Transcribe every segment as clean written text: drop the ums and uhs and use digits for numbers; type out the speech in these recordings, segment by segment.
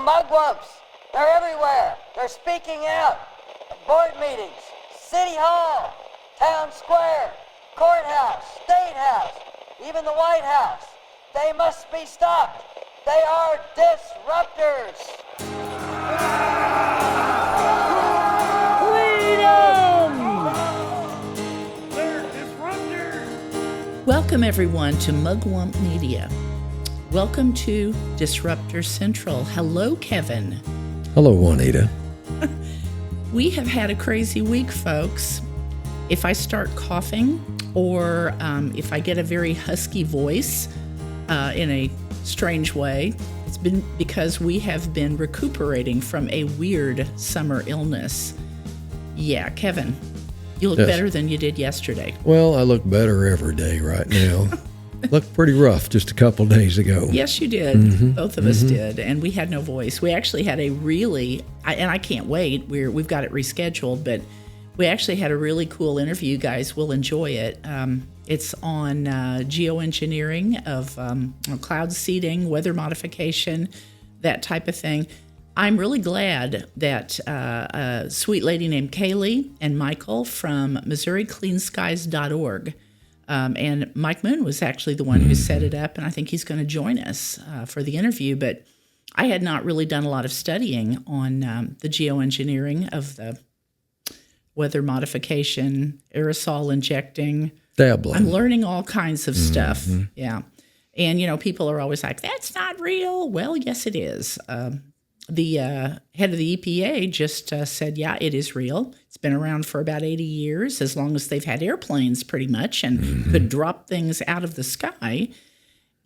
mugwumps. They're everywhere. They're speaking out. Board meetings, City Hall, Town Square, Courthouse, State House, even the White House. They must be stopped. They are disruptors. Welcome, everyone, to Mugwump Media. Welcome to Disruptor Central. Hello, Kevin. Hello, Juanita. We have had a crazy week, folks. If I start coughing or if I get a very husky voice in a strange way, it's been because we have been recuperating from a weird summer illness. Yeah, Kevin. You look better than you did yesterday. Well, I look better every day right now. Looked pretty rough just a couple days ago. Yes, you did. Mm-hmm. Both of us did. And we had no voice. We actually had a really, and I can't wait, we've got it rescheduled, but we actually had a really cool interview. You guys will enjoy it. It's on geoengineering of cloud seeding, weather modification, that type of thing. I'm really glad that a sweet lady named Kaylee and Michael from MissouriCleanSkies.org, and Mike Moon was actually the one who set it up, and I think he's going to join us for the interview. But I had not really done a lot of studying on the geoengineering of the weather modification, aerosol injecting. Dabbling. I'm learning all kinds of stuff. Yeah. And, people are always like, that's not real. Well, yes, it is. The head of the EPA just said, yeah, it is real. It's been around for about 80 years, as long as they've had airplanes pretty much and could drop things out of the sky.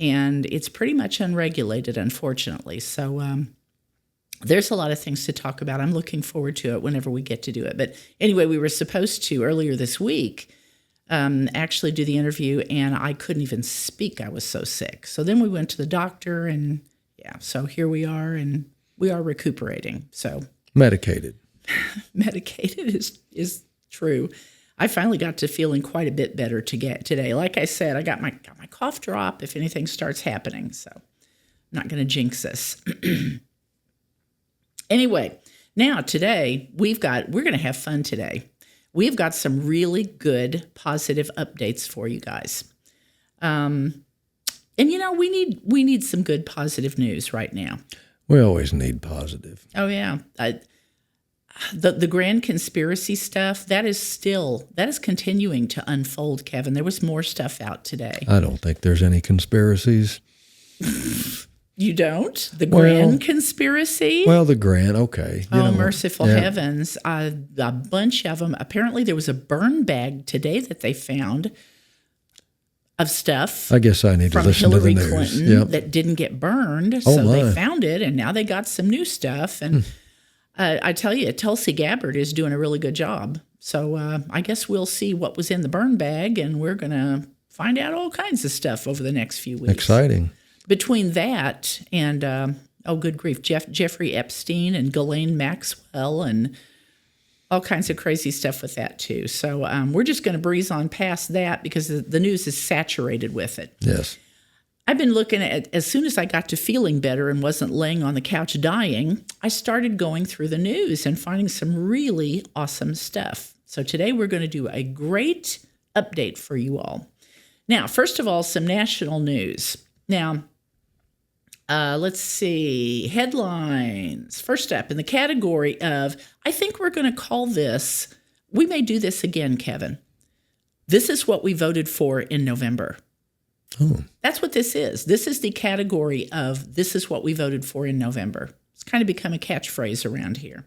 And it's pretty much unregulated, unfortunately. So there's a lot of things to talk about. I'm looking forward to it whenever we get to do it. But anyway, we were supposed to, earlier this week, actually do the interview, and I couldn't even speak. I was so sick. So then we went to the doctor, and so here we are, and we are recuperating. So medicated. Medicated is true. I finally got to feeling quite a bit better today. Like I said, I got my cough drop if anything starts happening. So I'm not going to jinx us. Anyway, now today we're going to have fun today. We've got some really good positive updates for you guys. And we need some good positive news right now. We always need positive. Oh, yeah. The grand conspiracy stuff, that is continuing to unfold, Kevin. There was more stuff out today. I don't think there's any conspiracies. You don't? The grand conspiracy? Well, the grand, okay. Merciful heavens. A bunch of them. Apparently there was a burn bag today that they found of stuff. I guess I need to listen Hillary to the news. Clinton that didn't get burned. So they found it, and now they got some new stuff. And I tell you, Tulsi Gabbard is doing a really good job. So I guess we'll see what was in the burn bag, and we're going to find out all kinds of stuff over the next few weeks. Exciting. Between that and, good grief, Jeffrey Epstein and Ghislaine Maxwell and all kinds of crazy stuff with that, too. So we're just going to breeze on past that because the news is saturated with it. Yes. I've been looking at, as soon as I got to feeling better and wasn't laying on the couch dying, I started going through the news and finding some really awesome stuff. So today we're going to do a great update for you all. Now, first of all, some national news. Now, let's see, headlines. First up, in the category of, I think we're going to call this, we may do this again, Kevin. This is what we voted for in November. Oh. That's what this is. This is the category of, this is what we voted for in November. It's kind of become a catchphrase around here.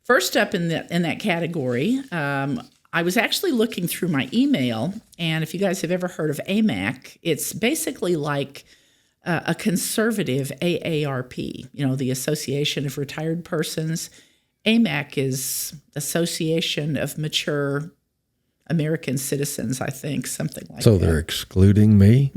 First up in that category, I was actually looking through my email, and if you guys have ever heard of AMAC, it's basically like a conservative AARP, the Association of Retired Persons. AMAC is Association of Mature American Citizens, I think, something like that. So they're excluding me?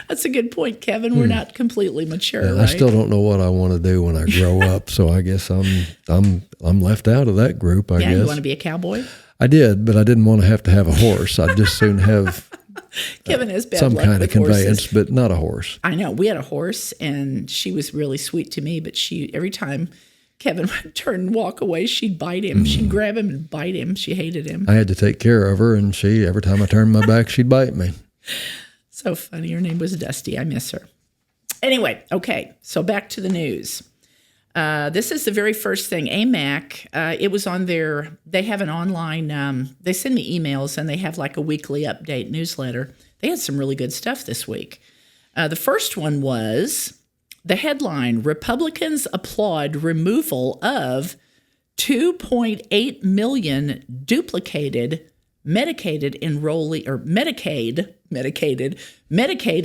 That's a good point, Kevin. We're not completely mature, right? I still don't know what I want to do when I grow up, so I guess I'm left out of that group, I guess. Yeah, you want to be a cowboy? I did, but I didn't want to have a horse. I'd just soon have Kevin has bad some luck kind of with conveyance, horses. but not a horse. I know. We had a horse, and she was really sweet to me, but every time Kevin would turn and walk away, she'd bite him. She'd grab him and bite him. She hated him. I had to take care of her, and every time I turned my back, she'd bite me. So funny. Her name was Dusty. I miss her. Anyway, okay. So back to the news. This is the very first thing. AMAC, it was on they have an online, they send me emails, and they have like a weekly update newsletter. They had some really good stuff this week. The first one was the headline, Republicans applaud removal of 2.8 million duplicated Medicaid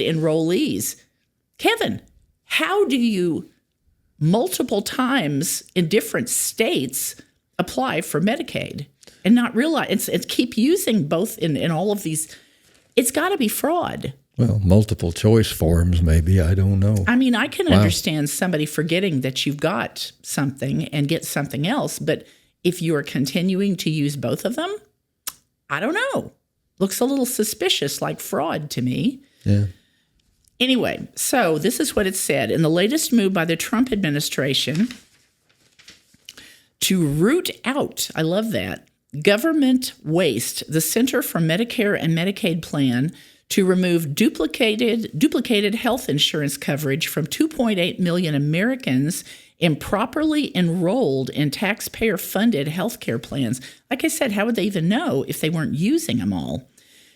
enrollees. Kevin, how do you multiple times in different states apply for Medicaid and not realize it's keep using both in all of these? It's got to be fraud. Well, multiple choice forms, maybe. I don't know. I mean, I can understand somebody forgetting that you've got something and get something else, but if you're continuing to use both of them, I don't know. Looks a little suspicious, like fraud to me. Yeah. Anyway, so this is what it said. In the latest move by the Trump administration to root out, I love that, government waste, the Center for Medicare and Medicaid plan to remove duplicated health insurance coverage from 2.8 million Americans improperly enrolled in taxpayer-funded health care plans. Like I said, how would they even know if they weren't using them all?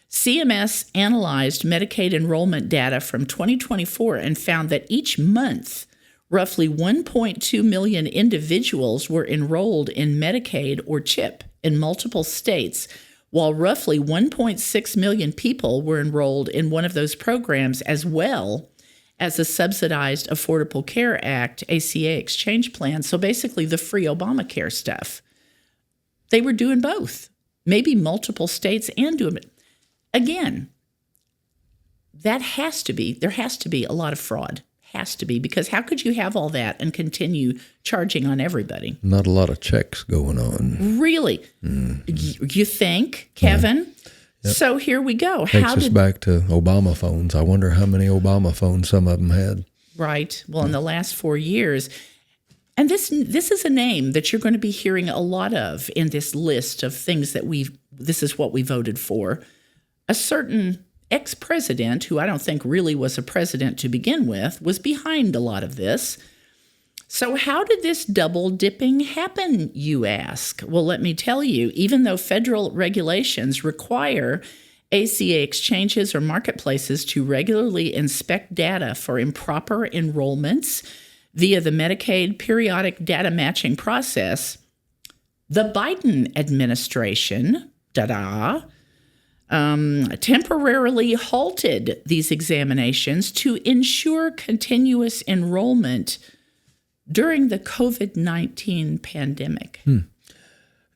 CMS analyzed Medicaid enrollment data from 2024 and found that each month, roughly 1.2 million individuals were enrolled in Medicaid or CHIP in multiple states, while roughly 1.6 million people were enrolled in one of those programs, as well as the subsidized Affordable Care Act, ACA exchange plan. So basically the free Obamacare stuff. They were doing both, maybe multiple states and doing it. Again, there has to be a lot of fraud. Has to be, because how could you have all that and continue charging on everybody? Not a lot of checks going on. Really? Mm-hmm. You think, Kevin? Yep. So here we go. Takes us back to Obama phones. I wonder how many Obama phones some of them had. Right. Well, in the last 4 years, and this is a name that you're going to be hearing a lot of in this list of things that this is what we voted for. A certain ex-president, who I don't think really was a president to begin with, was behind a lot of this. So how did this double dipping happen, you ask? Well, let me tell you, even though federal regulations require ACA exchanges or marketplaces to regularly inspect data for improper enrollments via the Medicaid periodic data matching process, the Biden administration, temporarily halted these examinations to ensure continuous enrollment during the COVID-19 pandemic.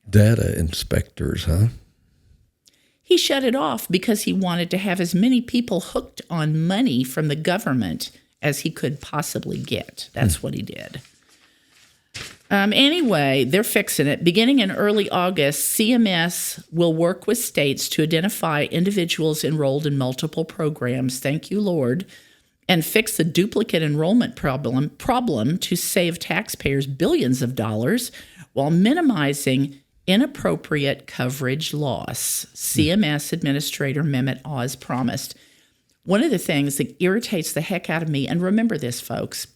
Data inspectors, huh? He shut it off because he wanted to have as many people hooked on money from the government as he could possibly get. That's what he did. Anyway, they're fixing it. Beginning in early August, CMS will work with states to identify individuals enrolled in multiple programs, thank you, Lord, and fix the duplicate enrollment problem to save taxpayers billions of dollars while minimizing inappropriate coverage loss, CMS Administrator Mehmet Oz promised. One of the things that irritates the heck out of me, and remember this, folks,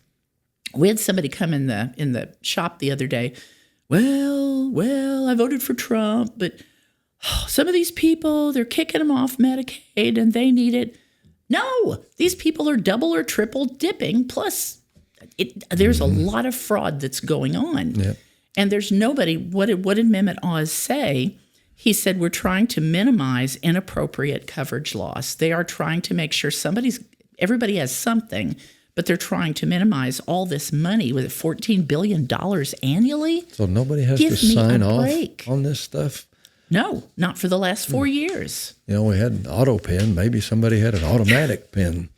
we had somebody come in the shop the other day. Well, I voted for Trump, but some of these people, they're kicking them off Medicaid and they need it. No, these people are double or triple dipping. Plus, there's a lot of fraud that's going on. Yep. And there's nobody, what did Mehmet Oz say? He said, we're trying to minimize inappropriate coverage loss. They are trying to make sure everybody has something, but they're trying to minimize all this money with $14 billion annually. So nobody has to sign off on this stuff? No, not for the last 4 years. You know, we had an auto pen. Maybe somebody had an automatic pen.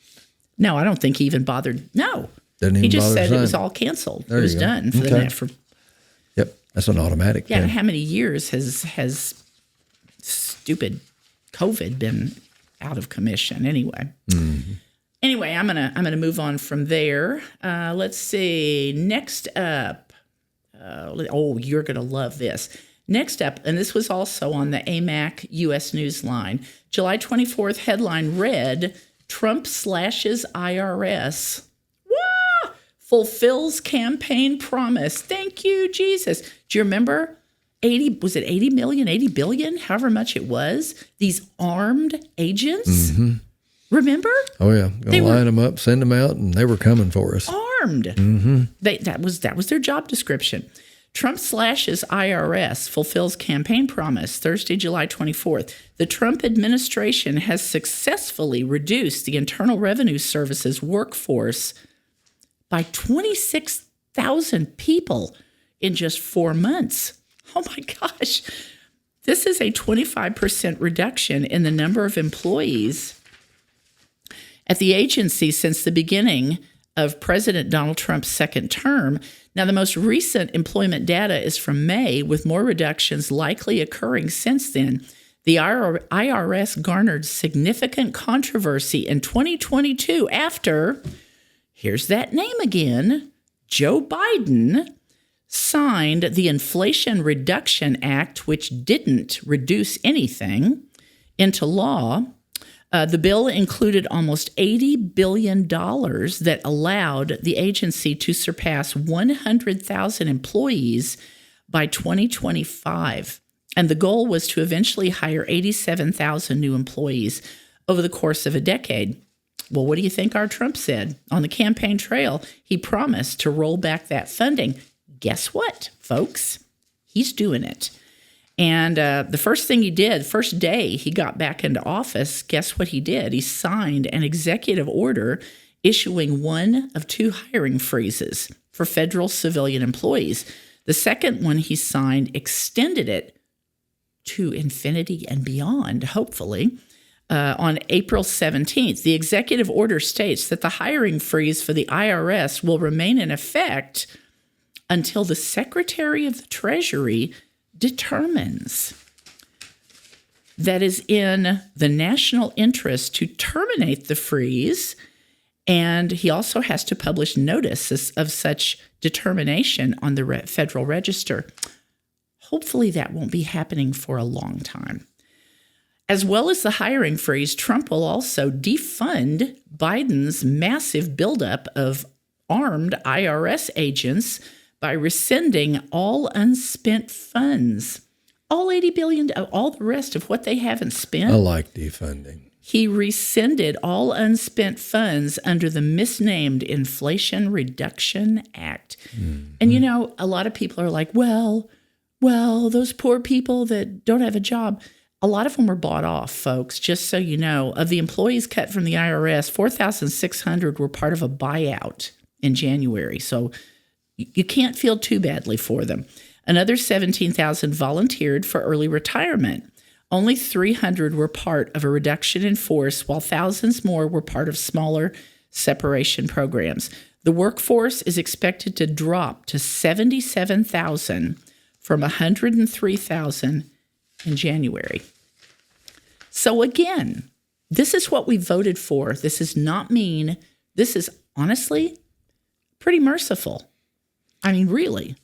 No, I don't think he even bothered. No. Didn't even he just bother said it was all canceled. There it was done for the net. Yep, that's an automatic pen. Yeah, how many years has stupid COVID been out of commission anyway. Anyway, I'm gonna move on from there. Let's see. Next up, you're gonna love this. Next up, and this was also on the AMAC U.S. Newsline, July 24th headline read, Trump slashes IRS. Wah! Fulfills campaign promise. Thank you, Jesus. Do you remember 80 million, 80 billion, however much it was? These armed agents? Mm-hmm. Remember? Oh, yeah. Gonna line them up, send them out, and they were coming for us. Armed. Mm-hmm. That was their job description. Trump slashes IRS, fulfills campaign promise, Thursday, July 24th. The Trump administration has successfully reduced the Internal Revenue Service's workforce by 26,000 people in just 4 months. Oh my gosh. This is a 25% reduction in the number of employees at the agency since the beginning of President Donald Trump's second term. Now, the most recent employment data is from May, with more reductions likely occurring since then. The IRS garnered significant controversy in 2022 after, here's that name again, Joe Biden signed the Inflation Reduction Act, which didn't reduce anything, into law. The bill included almost $80 billion that allowed the agency to surpass 100,000 employees by 2025. And the goal was to eventually hire 87,000 new employees over the course of a decade. Well, what do you think our Trump said? On the campaign trail, he promised to roll back that funding. Guess what, folks? He's doing it. And the first thing he did, first day he got back into office, guess what he did? He signed an executive order issuing one of 2 hiring freezes for federal civilian employees. The second one he signed extended it to infinity and beyond, hopefully. On April 17th, the executive order states that the hiring freeze for the IRS will remain in effect until the Secretary of the Treasury determines that is in the national interest to terminate the freeze, and he also has to publish notices of such determination on the Federal Register. Hopefully that won't be happening for a long time. As well as the hiring freeze, Trump will also defund Biden's massive buildup of armed IRS agents by rescinding all unspent funds, all $80 billion, all the rest of what they haven't spent. I like defunding. He rescinded all unspent funds under the misnamed Inflation Reduction Act. Mm-hmm. And, you know, a lot of people are like, well, those poor people that don't have a job, a lot of them were bought off, folks, just so you know. Of the employees cut from the IRS, 4,600 were part of a buyout in January. So you can't feel too badly for them. Another 17,000 volunteered for early retirement. Only 300 were part of a reduction in force, while thousands more were part of smaller separation programs. The workforce is expected to drop to 77,000 from 103,000 in January. So again, this is what we voted for. This is not mean. This is honestly pretty merciful. I mean, really.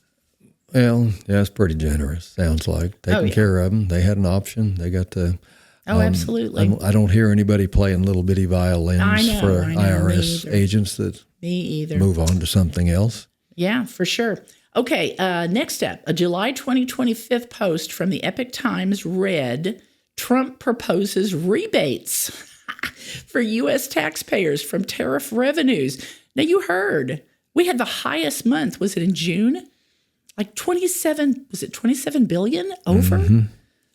Well, yeah, it's pretty generous, sounds like. Taking care of them. They had an option. They got to. Absolutely. I don't hear anybody playing little bitty violins for IRS agents that me either. Move on to something else. Yeah, for sure. Okay, next up, a July 2025 post from the Epic Times read, Trump proposes rebates for U.S. taxpayers from tariff revenues. Now, you heard. We had the highest month. Was it in June? Like 27 billion over? Mm-hmm.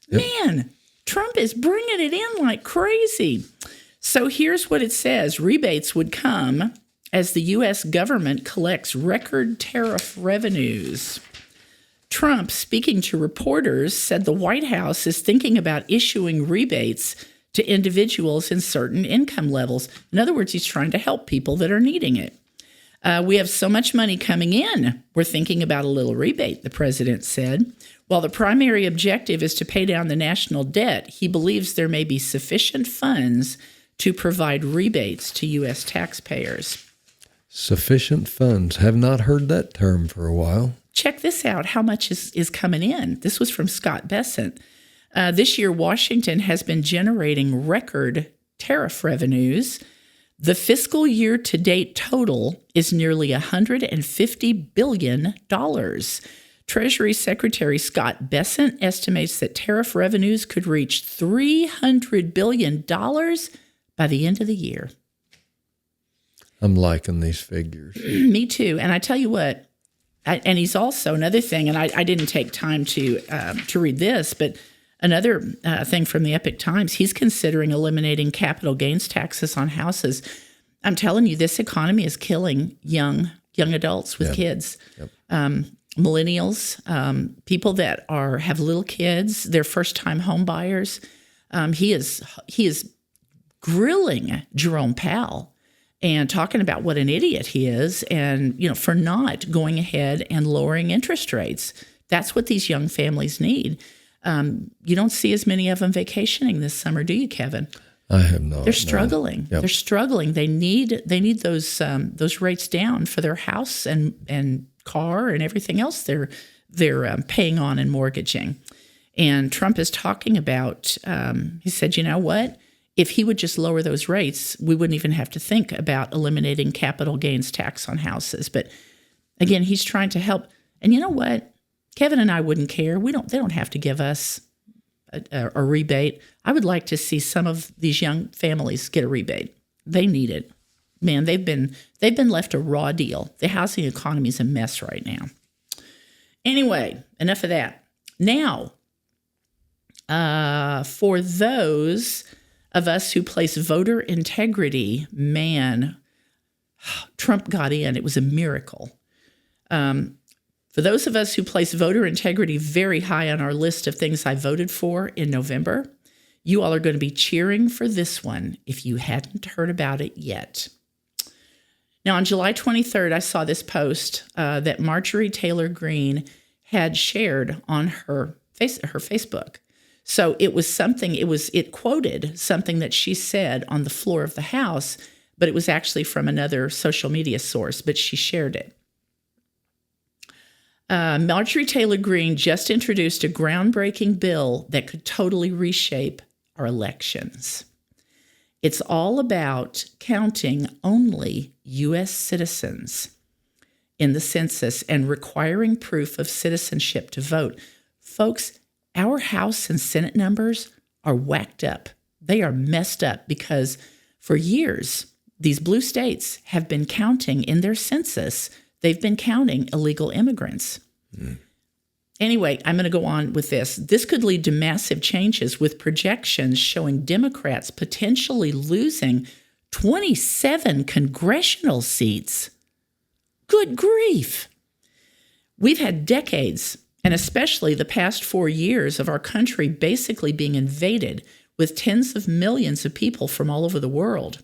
Yep. Man, Trump is bringing it in like crazy. So here's what it says. Rebates would come as the U.S. government collects record tariff revenues. Trump, speaking to reporters, said the White House is thinking about issuing rebates to individuals in certain income levels. In other words, he's trying to help people that are needing it. We have so much money coming in, we're thinking about a little rebate, the president said. While the primary objective is to pay down the national debt, he believes there may be sufficient funds to provide rebates to U.S. taxpayers. Sufficient funds. Have not heard that term for a while. Check this out, how much is coming in. This was from Scott Bessent. This year, Washington has been generating record tariff revenues. The fiscal year-to-date total is nearly $150 billion. Treasury Secretary Scott Bessent estimates that tariff revenues could reach $300 billion by the end of the year. I'm liking these figures. Me too. And I tell you what, and he's also another thing, and I didn't take time to read this, but another thing from the Epic Times, he's considering eliminating capital gains taxes on houses. I'm telling you, this economy is killing young adults with kids. Yep. Millennials, people that have little kids, they're first-time home buyers. He is grilling Jerome Powell and talking about what an idiot he is, and for not going ahead and lowering interest rates. That's what these young families need. You don't see as many of them vacationing this summer, do you, Kevin? I have not. They're struggling. No. Yep. They're struggling. They need those rates down for their house and car and everything else they're paying on and mortgaging. And Trump is talking about, he said, you know what? If he would just lower those rates, we wouldn't even have to think about eliminating capital gains tax on houses. But again, he's trying to help. And you know what? Kevin and I wouldn't care. They don't have to give us a rebate. I would like to see some of these young families get a rebate. They need it. Man, they've been left a raw deal. The housing economy is a mess right now. Anyway, enough of that. Now, for those of us who place voter integrity, man, Trump got in. It was a miracle. For those of us who place voter integrity very high on our list of things I voted for in November, you all are going to be cheering for this one if you hadn't heard about it yet. Now, on July 23rd, I saw this post that Marjorie Taylor Greene had shared on her Facebook. So it was something, it quoted something that she said on the floor of the House, but it was actually from another social media source, but she shared it. Marjorie Taylor Greene just introduced a groundbreaking bill that could totally reshape our elections. It's all about counting only U.S. citizens in the census and requiring proof of citizenship to vote. Folks, our House and Senate numbers are whacked up. They are messed up because for years, these blue states have been counting in their census. They've been counting illegal immigrants. Anyway, I'm going to go on with this. This could lead to massive changes with projections showing Democrats potentially losing 27 congressional seats. Good grief. We've had decades, and especially the past 4 years, of our country basically being invaded with tens of millions of people from all over the world.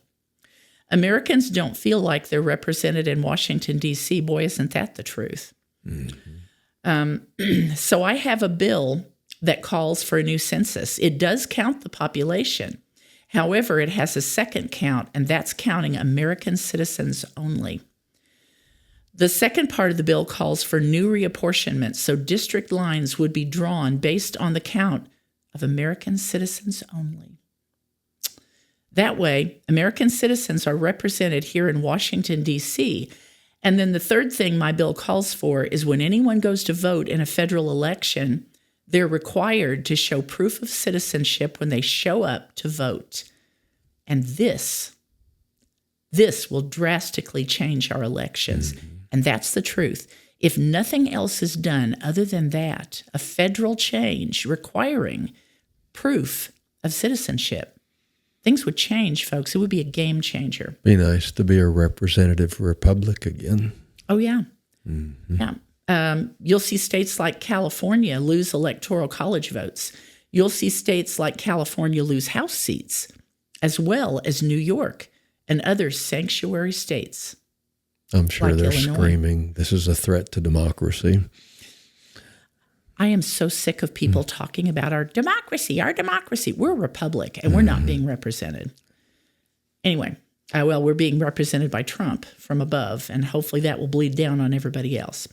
Americans don't feel like they're represented in Washington, D.C. Boy, isn't that the truth? Mm-hmm. So I have a bill that calls for a new census. It does count the population. However, it has a second count, and that's counting American citizens only. The second part of the bill calls for new reapportionment, so district lines would be drawn based on the count of American citizens only. That way, American citizens are represented here in Washington, D.C., and then the third thing my bill calls for is when anyone goes to vote in a federal election, they're required to show proof of citizenship when they show up to vote. And this will drastically change our elections. Mm-hmm. And that's the truth. If nothing else is done other than that, a federal change requiring proof of citizenship, things would change, folks. It would be a game changer. Be nice to be a representative republic again. Oh, yeah. Mm-hmm. Yeah. You'll see states like California lose electoral college votes. You'll see states like California lose House seats, as well as New York and other sanctuary states. I'm sure like they're Illinois. screaming, this is a threat to democracy. I am so sick of people talking about our democracy, our democracy. We're a republic, and we're not being represented. Anyway, we're being represented by Trump from above, and hopefully that will bleed down on everybody else.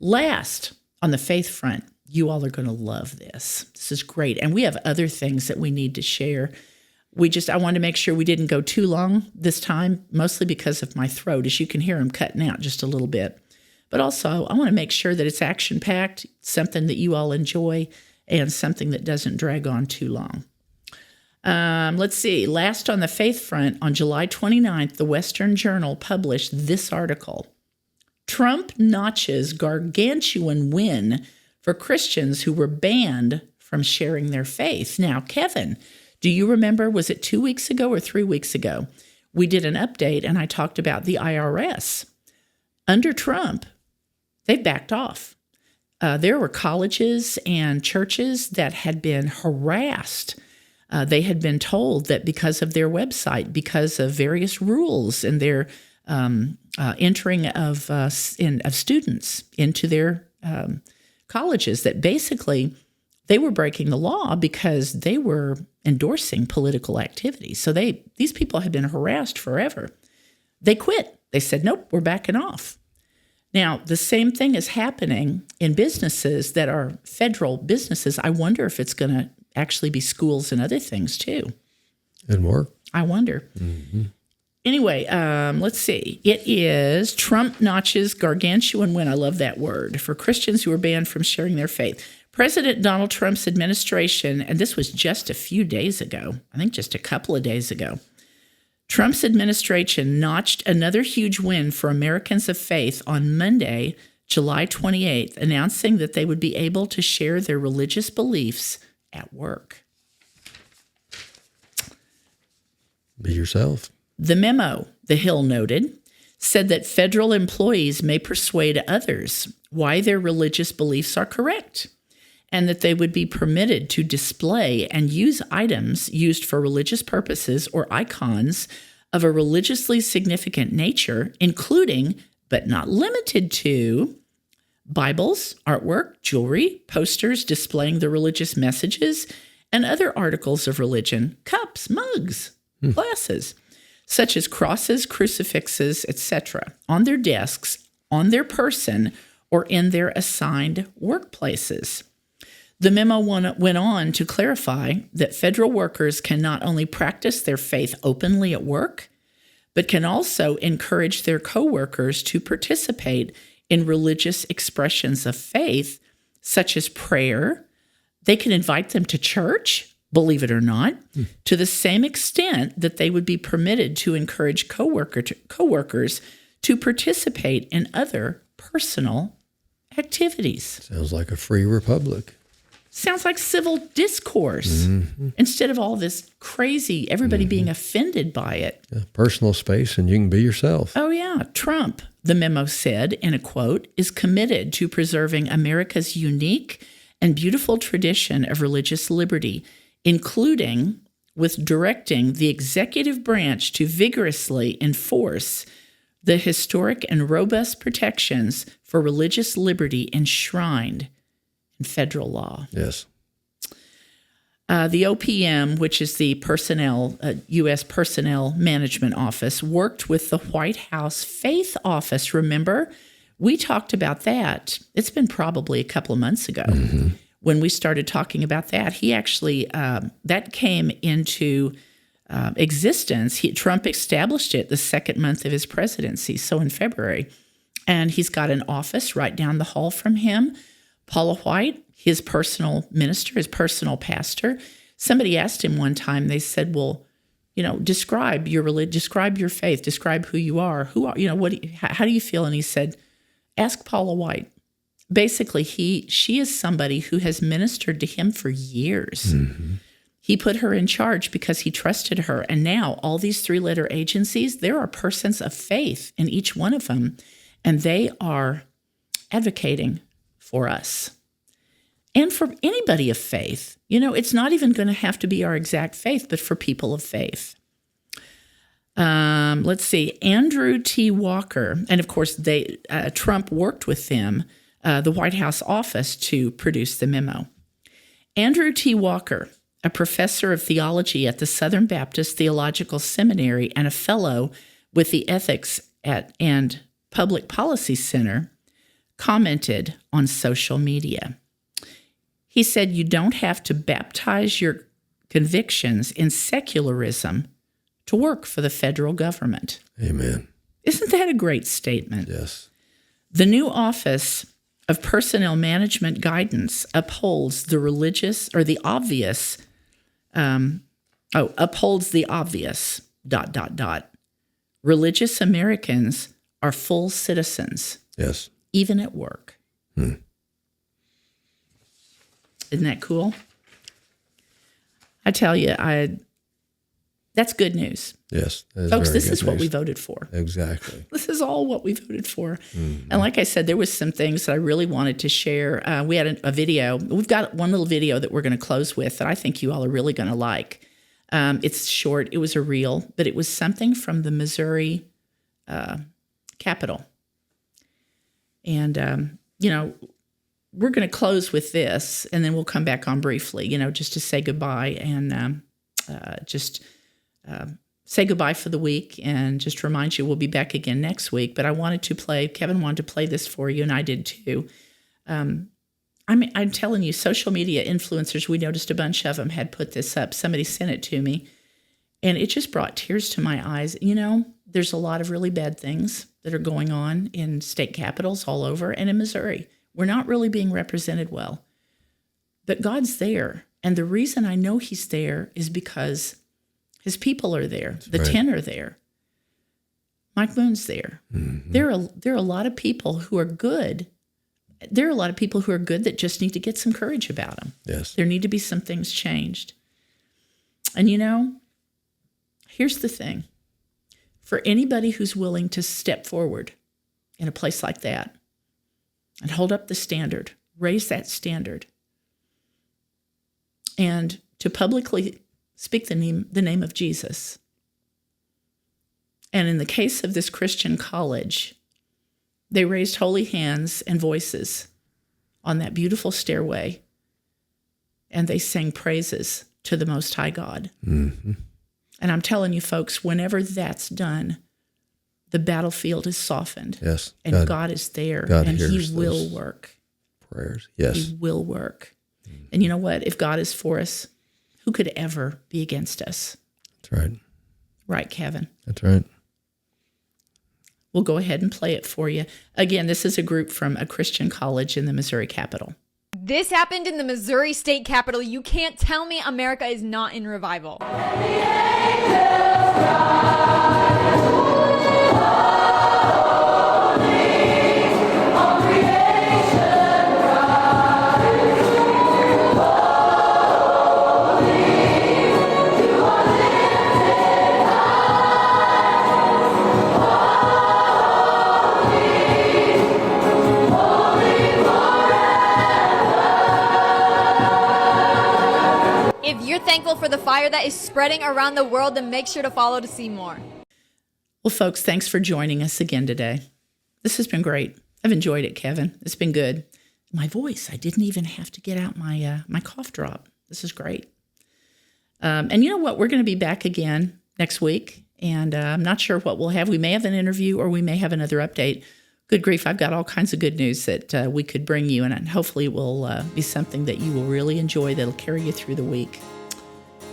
Last, on the faith front, you all are going to love this. This is great. And we have other things that we need to share. I wanted to make sure we didn't go too long this time, mostly because of my throat. As you can hear, I'm cutting out just a little bit. But also, I want to make sure that it's action-packed, something that you all enjoy, and something that doesn't drag on too long. Let's see. Last on the faith front, on July 29th, the Western Journal published this article. Trump notches gargantuan win for Christians who were banned from sharing their faith. Now, Kevin, do you remember, was it 2 weeks ago or 3 weeks ago? We did an update, and I talked about the IRS. Under Trump, they backed off. There were colleges and churches that had been harassed. They had been told that because of their website, because of various rules and their entering of students into their colleges, that basically they were breaking the law because they were endorsing political activity. So these people had been harassed forever. They quit. They said, nope, we're backing off. Now, the same thing is happening in businesses that are federal businesses. I wonder if it's going to actually be schools and other things too. And work. I wonder. Mm-hmm. Anyway, let's see. It is Trump notches gargantuan win. I love that word. For Christians who are banned from sharing their faith. President Donald Trump's administration, and this was just a few days ago, I think just a couple of days ago, Trump's administration notched another huge win for Americans of faith on Monday, July 28th, announcing that they would be able to share their religious beliefs at work. Be yourself. The memo, the Hill noted, said that federal employees may persuade others why their religious beliefs are correct, and that they would be permitted to display and use items used for religious purposes or icons of a religiously significant nature, including, but not limited to, Bibles, artwork, jewelry, posters displaying the religious messages, and other articles of religion, cups, mugs, glasses, such as crosses, crucifixes, etc., on their desks, on their person, or in their assigned workplaces. The memo went on to clarify that federal workers can not only practice their faith openly at work, but can also encourage their coworkers to participate in religious expressions of faith, such as prayer. They can invite them to church, believe it or not, to the same extent that they would be permitted to encourage coworkers to participate in other personal activities. Sounds like a free republic. Sounds like civil discourse instead of all this crazy, everybody being offended by it. Yeah, personal space, and you can be yourself. Oh, yeah. Trump, the memo said in a quote, is committed to preserving America's unique and beautiful tradition of religious liberty, including with directing the executive branch to vigorously enforce the historic and robust protections for religious liberty enshrined in federal law. Yes. The OPM, which is the U.S. Personnel Management Office, worked with the White House Faith Office. Remember, we talked about that. It's been probably a couple of months ago when we started talking about that. He actually, that came into existence. Trump established it the second month of his presidency, so in February. And he's got an office right down the hall from him. Paula White, his personal minister, his personal pastor. Somebody asked him one time, they said, well, describe your religion, describe your faith, describe who you are. How do you feel? And he said, ask Paula White. Basically, she is somebody who has ministered to him for years. Mm-hmm. He put her in charge because he trusted her. And now all these three-letter agencies, there are persons of faith in each one of them, and they are advocating for us. And for anybody of faith, it's not even going to have to be our exact faith, but for people of faith. Let's see, Andrew T. Walker, and of course, Trump worked with them, the White House office, to produce the memo. Andrew T. Walker, a professor of theology at the Southern Baptist Theological Seminary and a fellow with the Ethics and Public Policy Center, commented on social media. He said, "You don't have to baptize your convictions in secularism to work for the federal government." Amen. Isn't that a great statement? Yes. The new Office of Personnel Management Guidance upholds the obvious. Religious Americans are full citizens. Yes. Even at work. Isn't that cool? I tell you, that's good news. Yes. Folks, this is what we voted for. Exactly. This is all what we voted for. Mm-hmm. And like I said, there was some things that I really wanted to share. We had a video. We've got one little video that we're going to close with that I think you all are really going to like. It's short. It was a reel, but it was something from the Missouri Capitol. And, we're going to close with this, and then we'll come back on briefly, just to say goodbye and say goodbye for the week and just remind you we'll be back again next week. But Kevin wanted to play this for you, and I did too. I'm telling you, social media influencers, we noticed a bunch of them had put this up. Somebody sent it to me, and it just brought tears to my eyes. There's a lot of really bad things that are going on in state capitals all over and in Missouri. We're not really being represented well. But God's there. And the reason I know he's there is because his people are there. That's the right. 10 are there. Mike Boone's there. Mm-hmm. There are a lot of people who are good. There are a lot of people who are good that just need to get some courage about them. Yes. There need to be some things changed. And here's the thing. For anybody who's willing to step forward in a place like that and hold up the standard, raise that standard, and to publicly speak the name of Jesus. And in the case of this Christian college, they raised holy hands and voices on that beautiful stairway, and they sang praises to the Most High God. Mm-hmm. And I'm telling you, folks, whenever that's done, the battlefield is softened. Yes. And God is there, and he will work. Prayers. Yes. He will work. Mm-hmm. And you know what? If God is for us, who could ever be against us? That's right. Right, Kevin? That's right. We'll go ahead and play it for you. Again, this is a group from a Christian college in the Missouri Capitol. This happened in the Missouri State Capitol. You can't tell me America is not in revival. If you're thankful for the fire that is spreading around the world, then make sure to follow to see more. Well, folks, thanks for joining us again today. This has been great. I've enjoyed it, Kevin. It's been good. My voice, I didn't even have to get out my cough drop. This is great. And you know what? We're going to be back again next week, and I'm not sure what we'll have. We may have an interview or we may have another update. Good grief, I've got all kinds of good news that we could bring you, and hopefully it will be something that you will really enjoy that'll carry you through the week.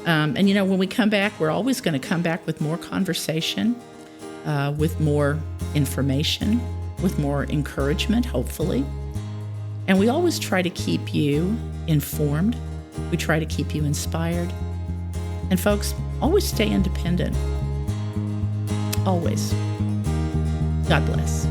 And when we come back, we're always going to come back with more conversation, with more information, with more encouragement, hopefully. And we always try to keep you informed. We try to keep you inspired. And folks, always stay independent. Always. God bless.